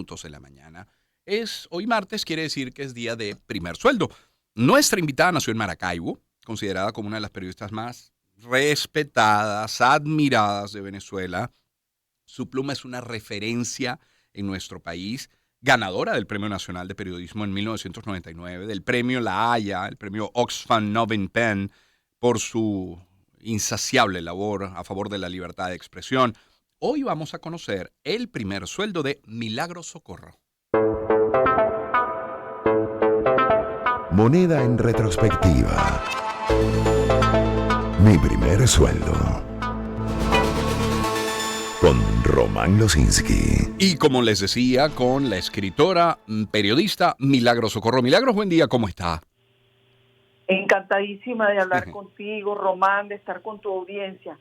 minutos de la mañana. Hoy martes, quiere decir que es día de primer sueldo. Nuestra invitada nació en Maracaibo, considerada como una de las periodistas más respetadas, admiradas de Venezuela. Su pluma es una referencia en nuestro país, ganadora del Premio Nacional de Periodismo en 1999, del Premio La Haya, el Premio Oxfam Novin Pen, por su insaciable labor a favor de la libertad de expresión. Hoy vamos a conocer el primer sueldo de Milagros Socorro. Moneda en retrospectiva. Mi primer sueldo. Con Román Losinski. Y como les decía, con la escritora, periodista Milagros Socorro. Milagros, buen día, ¿cómo está? Encantadísima de hablar contigo, Román, de estar con tu audiencia.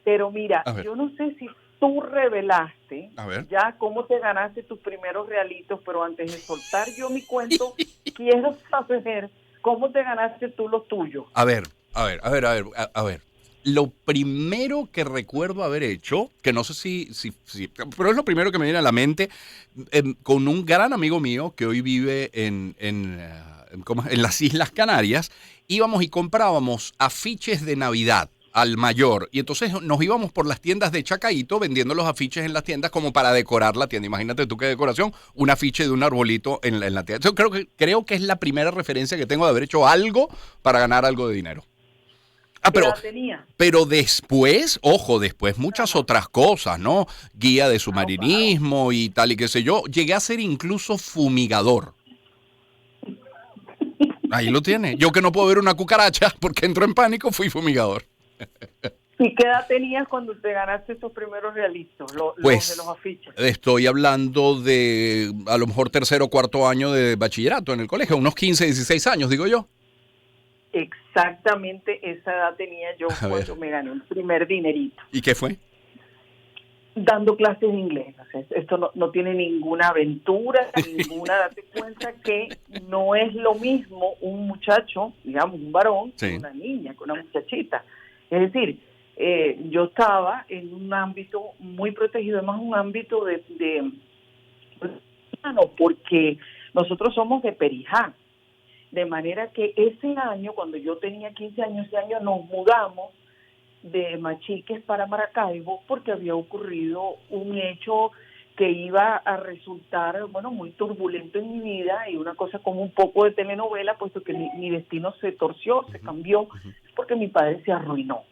Pero mira, yo no sé si tú revelaste ya cómo te ganaste tus primeros realitos, pero antes de soltar yo mi cuento, quiero saber cómo te ganaste tú los tuyos. A ver. Lo primero que recuerdo haber hecho, que no sé si pero es lo primero que me viene a la mente, con un gran amigo mío que hoy vive en las Islas Canarias, íbamos y comprábamos afiches de Navidad al mayor, y entonces nos íbamos por las tiendas de Chacaíto vendiendo los afiches en las tiendas como para decorar la tienda. Imagínate tú qué decoración, un afiche de un arbolito en la tienda. Yo creo que es la primera referencia que tengo de haber hecho algo para ganar algo de dinero. Pero después, después muchas otras cosas, ¿no? Guía de submarinismo y tal y qué sé yo. Llegué a ser incluso fumigador. Ahí lo tiene. Yo que no puedo ver una cucaracha porque entro en pánico, fui fumigador. ¿Y qué edad tenías cuando te ganaste esos primeros realitos, los de los afiches? Estoy hablando de a lo mejor tercero o cuarto año de bachillerato en el colegio, unos 15, 16 años, digo yo. Exactamente esa edad tenía yo cuando me gané el primer dinerito. ¿Y qué fue? Dando clases de inglés. O sea, esto no tiene ninguna aventura, date cuenta que no es lo mismo un muchacho, digamos, un varón, que una niña, que una muchachita. Es decir, yo estaba en un ámbito muy protegido, además un ámbito porque nosotros somos de Perijá. De manera que ese año, cuando yo tenía 15 años, ese año nos mudamos de Machiques para Maracaibo porque había ocurrido un hecho que iba a resultar, muy turbulento en mi vida y una cosa como un poco de telenovela, puesto que mi destino se torció, se cambió, porque mi padre se arruinó.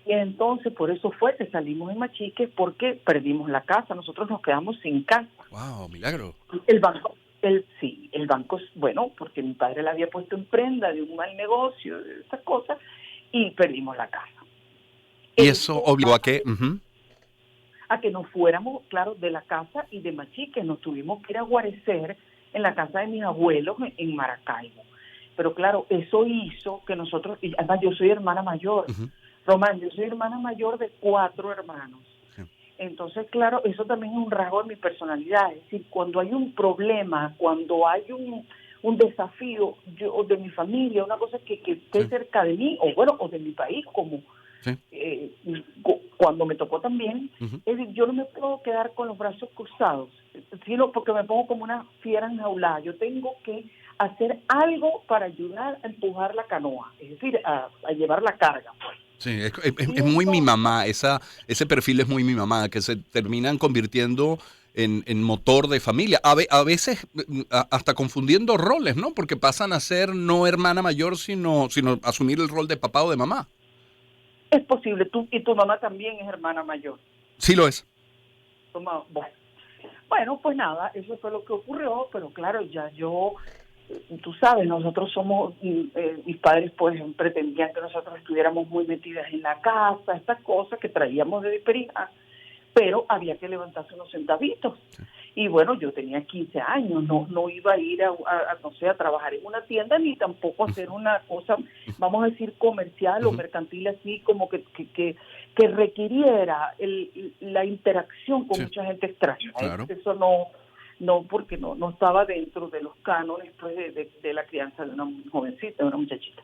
Y entonces, por eso fue que salimos de Machiques, porque perdimos la casa, nosotros nos quedamos sin casa. ¡Wow, milagro! El banco es bueno, porque mi padre la había puesto en prenda de un mal negocio, de esas cosas, y perdimos la casa. ¿Y eso obligó a qué? A que nos fuéramos, claro, de la casa y de Machiques. Nos tuvimos que ir a guarecer en la casa de mis abuelos en Maracaibo. Pero claro, eso hizo que nosotros, y además yo soy hermana mayor, Román, yo soy hermana mayor de 4 hermanos. Entonces, claro, eso también es un rasgo de mi personalidad. Es decir, cuando hay un problema, cuando hay un desafío o de mi familia, una cosa que esté cerca de mí, o de mi país, como cuando me tocó también, es decir, yo no me puedo quedar con los brazos cruzados, sino porque me pongo como una fiera enjaulada. Yo tengo que hacer algo para ayudar a empujar la canoa, es decir, a llevar la carga, pues. Sí, es muy mi mamá, ese perfil es muy mi mamá, que se terminan convirtiendo en motor de familia. A veces hasta confundiendo roles, ¿no? Porque pasan a ser no hermana mayor, sino asumir el rol de papá o de mamá. Es posible, tu mamá también es hermana mayor. Sí lo es. Bueno, pues nada, eso fue lo que ocurrió, pero claro, ya yo... Tú sabes, nosotros somos, mis padres pues pretendían que nosotros estuviéramos muy metidas en la casa, estas cosas que traíamos de Perijá, pero había que levantarse unos centavitos. Y bueno, yo tenía 15 años, no iba a ir a trabajar en una tienda, ni tampoco hacer una cosa, vamos a decir, comercial o mercantil, así como que requiriera la interacción con mucha gente extraña. Claro. Eso no, porque no estaba dentro de los cánones pues, de la crianza de una jovencita, de una muchachita.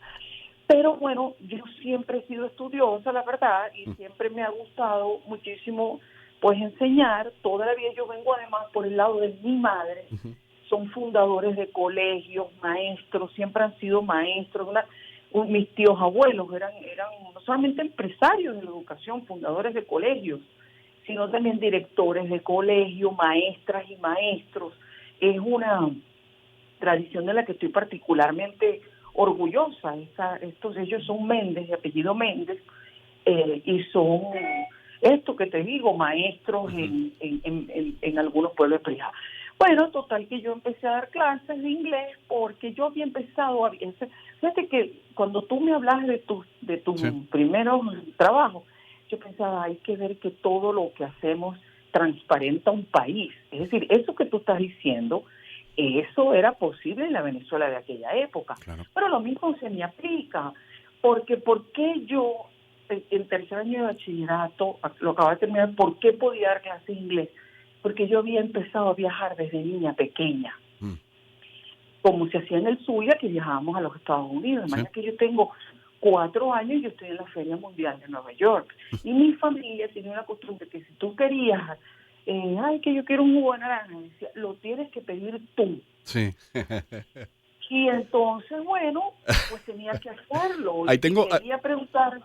Pero bueno, yo siempre he sido estudiosa, la verdad, y siempre me ha gustado muchísimo pues enseñar. Toda la vida yo vengo además por el lado de mi madre, son fundadores de colegios, maestros, siempre han sido maestros. Mis tíos abuelos eran no solamente empresarios de la educación, fundadores de colegios, sino también directores de colegio, maestras y maestros. Es una tradición de la que estoy particularmente orgullosa. Ellos son Méndez, de apellido Méndez, y son, esto que te digo, maestros en algunos pueblos privados. Bueno, total que yo empecé a dar clases de inglés porque yo había empezado fíjate que cuando tú me hablas de tus primeros trabajos, yo pensaba, hay que ver que todo lo que hacemos transparenta un país. Es decir, eso que tú estás diciendo, eso era posible en la Venezuela de aquella época. Claro. Pero lo mismo se me aplica, porque ¿por qué yo, en tercer año de bachillerato, lo acababa de terminar, por qué podía dar clases de inglés? Porque yo había empezado a viajar desde niña pequeña, como se hacía en el Zulia, que viajábamos a los Estados Unidos. De manera que yo tengo 4 años y yo estoy en la Feria Mundial de Nueva York. Y mi familia tiene una costumbre que si tú querías, que yo quiero un jugo de naranja, decía, lo tienes que pedir tú. Sí. Y entonces, bueno, pues tenía que hacerlo. Ahí tengo, quería preguntar.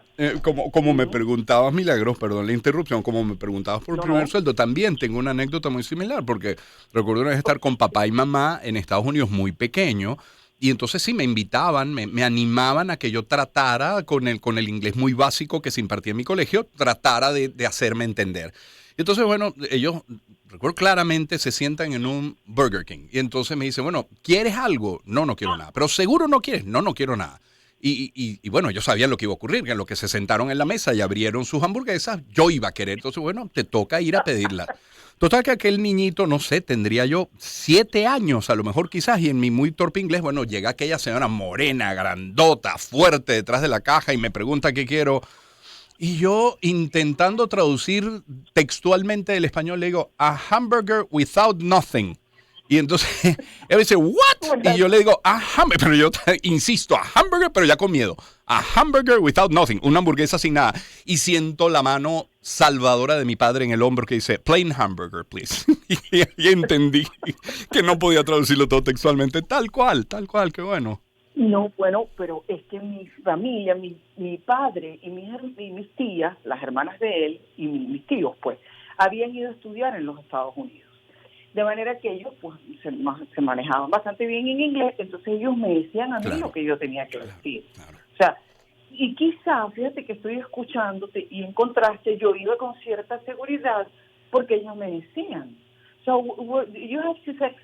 como me preguntabas, Milagros, perdón la interrupción, como me preguntabas por el primer sueldo, también tengo una anécdota muy similar, porque recuerdo una vez estar con papá y mamá en Estados Unidos muy pequeño, y entonces sí me invitaban, me animaban a que yo tratara con el inglés muy básico que se impartía en mi colegio, tratara de hacerme entender. Entonces, bueno, ellos, recuerdo claramente, se sientan en un Burger King. Y entonces me dicen, bueno, ¿quieres algo? No, no quiero nada. ¿Pero seguro no quieres? No, no quiero nada. Y bueno, ellos sabían lo que iba a ocurrir, que en lo que se sentaron en la mesa y abrieron sus hamburguesas, yo iba a querer. Entonces, bueno, te toca ir a pedirla. Total que aquel niñito, no sé, tendría yo 7 años, a lo mejor quizás, y en mi muy torpe inglés, bueno, llega aquella señora morena, grandota, fuerte, detrás de la caja y me pregunta qué quiero. Y yo, intentando traducir textualmente del español, le digo, a hamburger without nothing. Y entonces él dice, ¿what? Y yo le digo, pero yo insisto, a hamburger, pero ya con miedo. A hamburger without nothing, una hamburguesa sin nada. Y siento la mano salvadora de mi padre en el hombro que dice, plain hamburger, please. Y entendí que no podía traducirlo todo textualmente, tal cual, qué bueno. No, bueno, pero es que mi familia, mi padre y mis tías, las hermanas de él y mis tíos, pues, habían ido a estudiar en los Estados Unidos. De manera que ellos, pues, se manejaban bastante bien en inglés, entonces ellos me decían a mí lo que yo tenía que decir. Claro. O sea, y quizá, fíjate que estoy escuchándote y en contraste yo iba con cierta seguridad porque ellos me decían. So,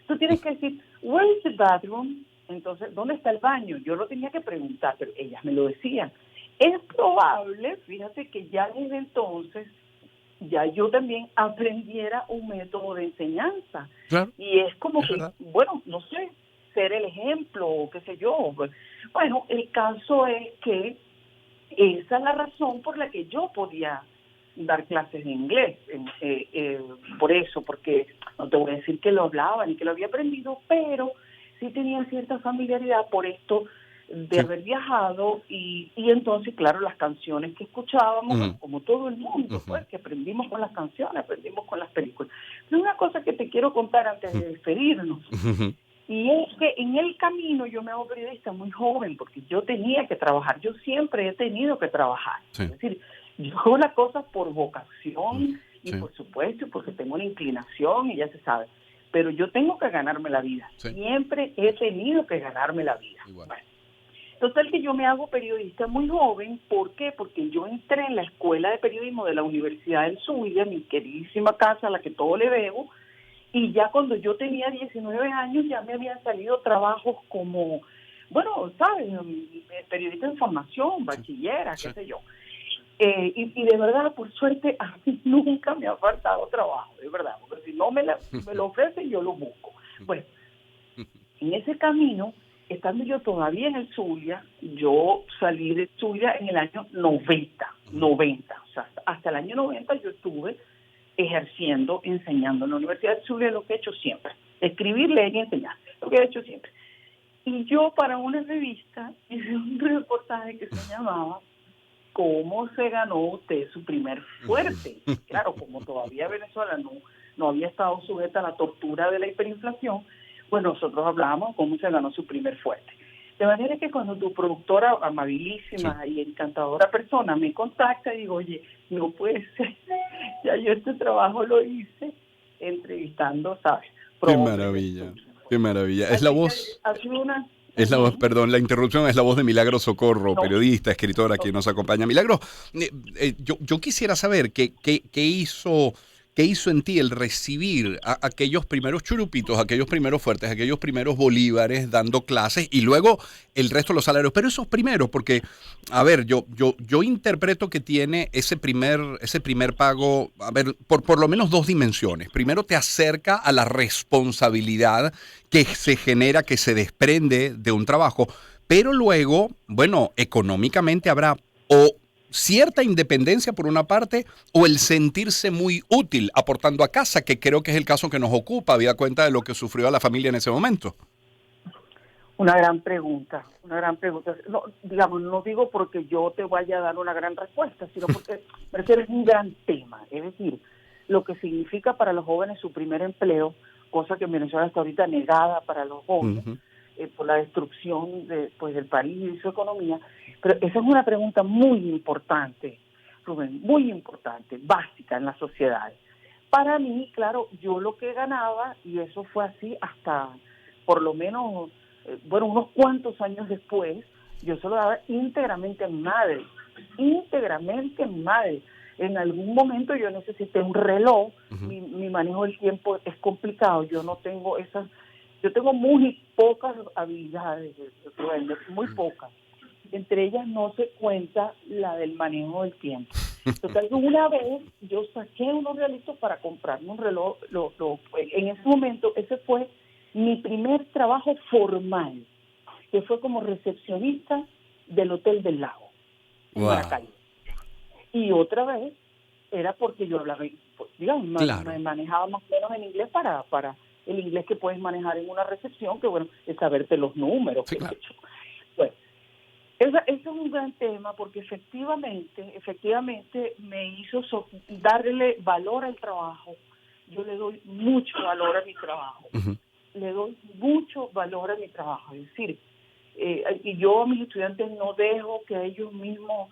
tú tienes que decir, where is the bathroom? Entonces, ¿dónde está el baño? Yo lo tenía que preguntar, pero ellas me lo decían. Es probable, fíjate que ya desde entonces, ya yo también aprendiera un método de enseñanza. Claro, y es como que, verdad. bueno, no sé, ser el ejemplo, o qué sé yo. Bueno, el caso es que esa es la razón por la que yo podía dar clases de inglés. Por eso, porque no te voy a decir que lo hablaba ni que lo había aprendido, pero sí tenía cierta familiaridad por esto de haber viajado y entonces, claro, las canciones que escuchábamos, como todo el mundo, pues, que aprendimos con las canciones, aprendimos con las películas. Pero una cosa que te quiero contar antes de despedirnos, y es que en el camino yo me hago periodista muy joven, porque yo tenía que trabajar, yo siempre he tenido que trabajar. Es decir, yo hago las cosas por vocación y por supuesto, porque tengo una inclinación y ya se sabe. Pero yo tengo que ganarme la vida. Siempre he tenido que ganarme la vida. Bueno, total que yo me hago periodista muy joven. ¿Por qué? Porque yo entré en la escuela de periodismo de la Universidad del Zulia, mi queridísima casa a la que todo le debo, y ya cuando yo tenía 19 años ya me habían salido trabajos como, bueno, ¿sabes? Periodista de información, bachillera, qué sé yo. Y de verdad, por suerte, a mí nunca me ha faltado trabajo, de verdad, porque si no me lo ofrecen, yo lo busco. Bueno, en ese camino, estando yo todavía en el Zulia, yo salí de Zulia en el año 90, o sea, hasta el año 90 yo estuve ejerciendo, enseñando en la Universidad de Zulia, lo que he hecho siempre, escribir, leer y enseñar, lo que he hecho siempre. Y yo para una revista hice un reportaje que se llamaba ¿cómo se ganó usted su primer fuerte? Claro, como todavía Venezuela no había estado sujeta a la tortura de la hiperinflación, pues nosotros hablábamos cómo se ganó su primer fuerte. De manera que cuando tu productora, amabilísima y encantadora persona, me contacta y digo, oye, no puede ser, ya yo este trabajo lo hice entrevistando, ¿sabes? Qué maravilla, qué maravilla. Es la voz... Es la voz, perdón, la interrupción es la voz de Milagro Socorro, periodista, escritora, que nos acompaña. Milagro, yo quisiera saber qué hizo en ti el recibir aquellos primeros churupitos, aquellos primeros fuertes, aquellos primeros bolívares dando clases y luego el resto de los salarios. Pero esos primeros, porque, a ver, yo interpreto que tiene ese primer pago, a ver, por lo menos dos dimensiones. Primero te acerca a la responsabilidad que se genera, que se desprende de un trabajo, pero luego, bueno, económicamente habrá o cierta independencia por una parte o el sentirse muy útil aportando a casa, que creo que es el caso que nos ocupa, habida cuenta de lo que sufrió la familia en ese momento. Una gran pregunta. No, digamos, no digo porque yo te vaya a dar una gran respuesta, sino porque me refiero es un gran tema. Es decir, lo que significa para los jóvenes su primer empleo, cosa que en Venezuela está ahorita negada para los jóvenes, por la destrucción del país y su economía. Pero esa es una pregunta muy importante, Rubén, muy importante, básica en las sociedades. Para mí, claro, yo lo que ganaba, y eso fue así hasta por lo menos, unos cuantos años después, yo se lo daba íntegramente a mi madre, En algún momento yo necesité un reloj, mi manejo del tiempo es complicado, yo tengo muy pocas habilidades, muy pocas. Entre ellas no se cuenta la del manejo del tiempo. Entonces, una vez yo saqué unos realitos para comprarme un reloj. En ese momento, ese fue mi primer trabajo formal, que fue como recepcionista del Hotel del Lago, en Maracaibo. Y otra vez era porque yo hablaba, digamos, me manejaba más o menos en inglés para el inglés que puedes manejar en una recepción, que bueno, es saberte los números. Sí, claro. Bueno, eso es un gran tema porque efectivamente me hizo darle valor al trabajo. Yo le doy mucho valor a mi trabajo. Le doy mucho valor a mi trabajo. Es decir, y yo a mis estudiantes no dejo que ellos mismos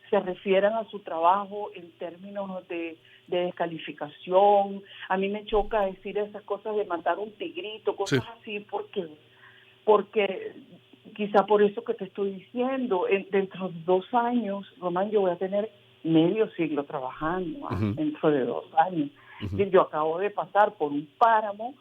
se refieran a su trabajo en términos de descalificación. A mí me choca decir esas cosas de matar un tigrito, cosas así, porque quizá por eso que te estoy diciendo, dentro de 2 años, Román, yo voy a tener medio siglo trabajando, dentro de 2 años. Yo acabo de pasar por un páramo,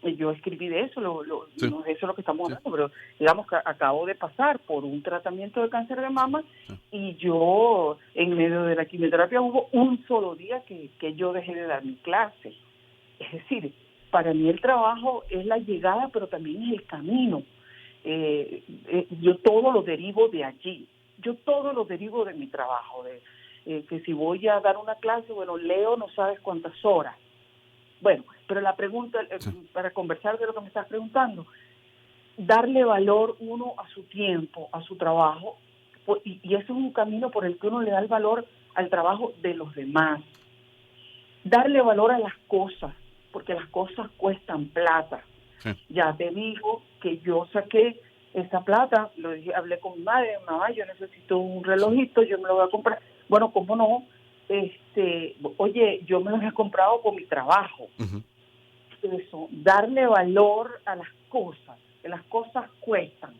yo escribí de eso, no es eso lo que estamos hablando, pero digamos que acabo de pasar por un tratamiento de cáncer de mama y yo, en medio de la quimioterapia, hubo un solo día que yo dejé de dar mi clase. Es decir, para mí el trabajo es la llegada, pero también es el camino. Yo todo lo derivo de allí. Yo todo lo derivo de mi trabajo. Que si voy a dar una clase, leo no sabes cuántas horas. Bueno, pero la pregunta, para conversar de lo que me estás preguntando, darle valor uno a su tiempo, a su trabajo, y eso es un camino por el que uno le da el valor al trabajo de los demás. Darle valor a las cosas, porque las cosas cuestan plata. Ya te digo que yo saqué esa plata, hablé con mi madre, mamá, yo necesito un relojito, yo me lo voy a comprar. Bueno, ¿cómo no? Oye, yo me los he comprado con mi trabajo. Eso, darle valor a las cosas, que las cosas cuestan.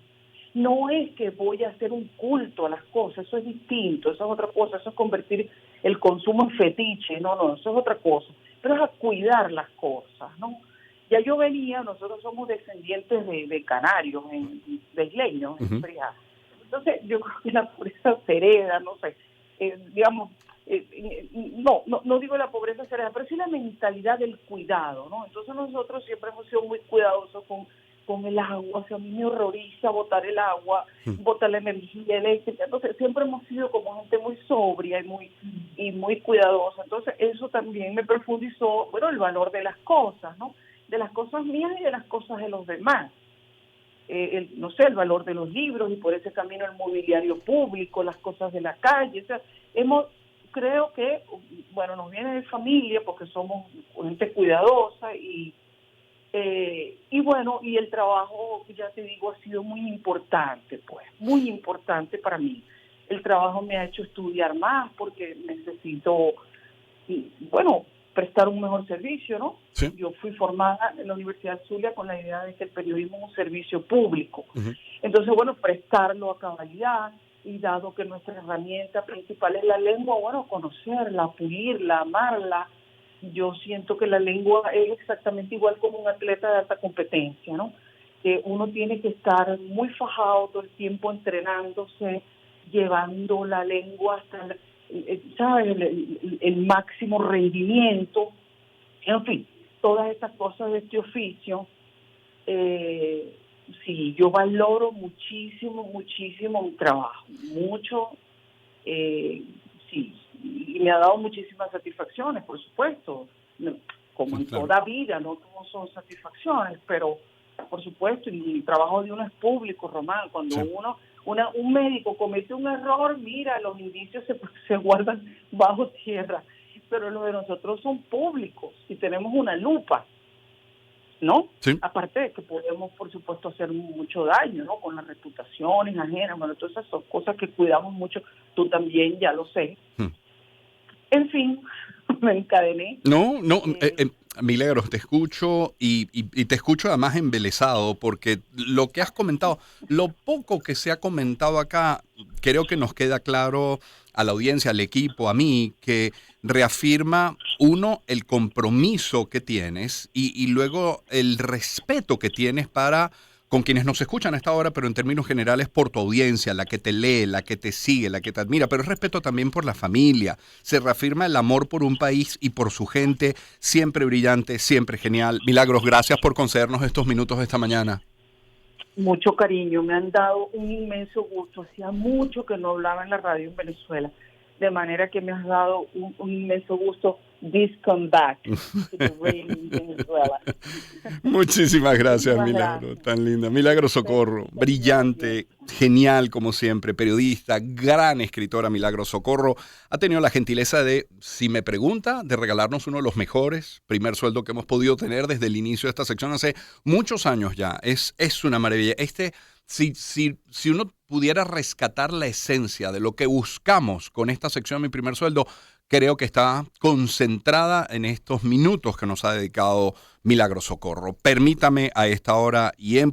No es que voy a hacer un culto a las cosas, eso es distinto, eso es otra cosa, eso es convertir el consumo en fetiche, no, eso es otra cosa, pero es a cuidar las cosas, ¿no? Ya yo venía, nosotros somos descendientes de canarios, de isleños, en Frijá. Entonces, yo creo que la pobreza se hereda, no sé, no digo la pobreza se hereda, pero sí la mentalidad del cuidado, ¿no? Entonces nosotros siempre hemos sido muy cuidadosos con el agua, o sea, a mí me horroriza botar el agua, botar la energía eléctrica, entonces siempre hemos sido como gente muy sobria y muy cuidadosa, entonces eso también me profundizó, el valor de las cosas, ¿no? De las cosas mías y de las cosas de los demás. no sé, el valor de los libros y por ese camino el mobiliario público, las cosas de la calle. O sea, creo que, bueno, nos viene de familia porque somos gente cuidadosa y bueno, y el trabajo, ya te digo, ha sido muy importante, pues, muy importante para mí. El trabajo me ha hecho estudiar más porque necesito, bueno, prestar un mejor servicio, ¿no? Sí. Yo fui formada en la Universidad Zulia con la idea de que el periodismo es un servicio público. Uh-huh. Entonces, bueno, prestarlo a cabalidad, y dado que nuestra herramienta principal es la lengua, bueno, conocerla, pulirla, amarla. Yo siento que la lengua es exactamente igual como un atleta de alta competencia, ¿no? Que uno tiene que estar muy fajado todo el tiempo entrenándose, llevando la lengua hasta ¿sabes? El máximo rendimiento, en fin, todas estas cosas de este oficio. Sí, yo valoro muchísimo mi trabajo, mucho, sí, y me ha dado muchísimas satisfacciones, por supuesto, como en claro. toda vida, no todos son satisfacciones, pero por supuesto, y el trabajo de uno es público, Román, cuando sí. un médico comete un error, mira, los indicios se guardan bajo tierra, pero los de nosotros son públicos y tenemos una lupa, ¿no? Sí. Aparte de que podemos, por supuesto, hacer mucho daño, ¿no? Con las reputaciones ajenas, bueno, todas esas son cosas que cuidamos mucho, tú también, ya lo sé. En fin, me encadené. No, Milagros, te escucho y te escucho además embelesado porque lo que has comentado, lo poco que se ha comentado acá, creo que nos queda claro a la audiencia, al equipo, a mí, que reafirma, uno, el compromiso que tienes y luego el respeto que tienes para con quienes nos escuchan a esta hora, pero en términos generales por tu audiencia, la que te lee, la que te sigue, la que te admira, pero es respeto también por la familia. Se reafirma el amor por un país y por su gente, siempre brillante, siempre genial. Milagros, gracias por concedernos estos minutos esta mañana. Mucho cariño, me han dado un inmenso gusto. Hacía mucho que no hablaba en la radio en Venezuela, de manera que me has dado un inmenso gusto. This come back to the radio in Venezuela. Muchísimas gracias, Muchísimas Milagro, gracias. tan linda. Milagros Socorro, brillante, genial como siempre, periodista, gran escritora. Milagros Socorro ha tenido la gentileza de, si me pregunta, de regalarnos uno de los mejores primer sueldo que hemos podido tener desde el inicio de esta sección hace muchos años ya. Es una maravilla. Si uno pudiera rescatar la esencia de lo que buscamos con esta sección, Mi Primer Sueldo, creo que está concentrada en estos minutos que nos ha dedicado Milagros Socorro. Permítame a esta hora y en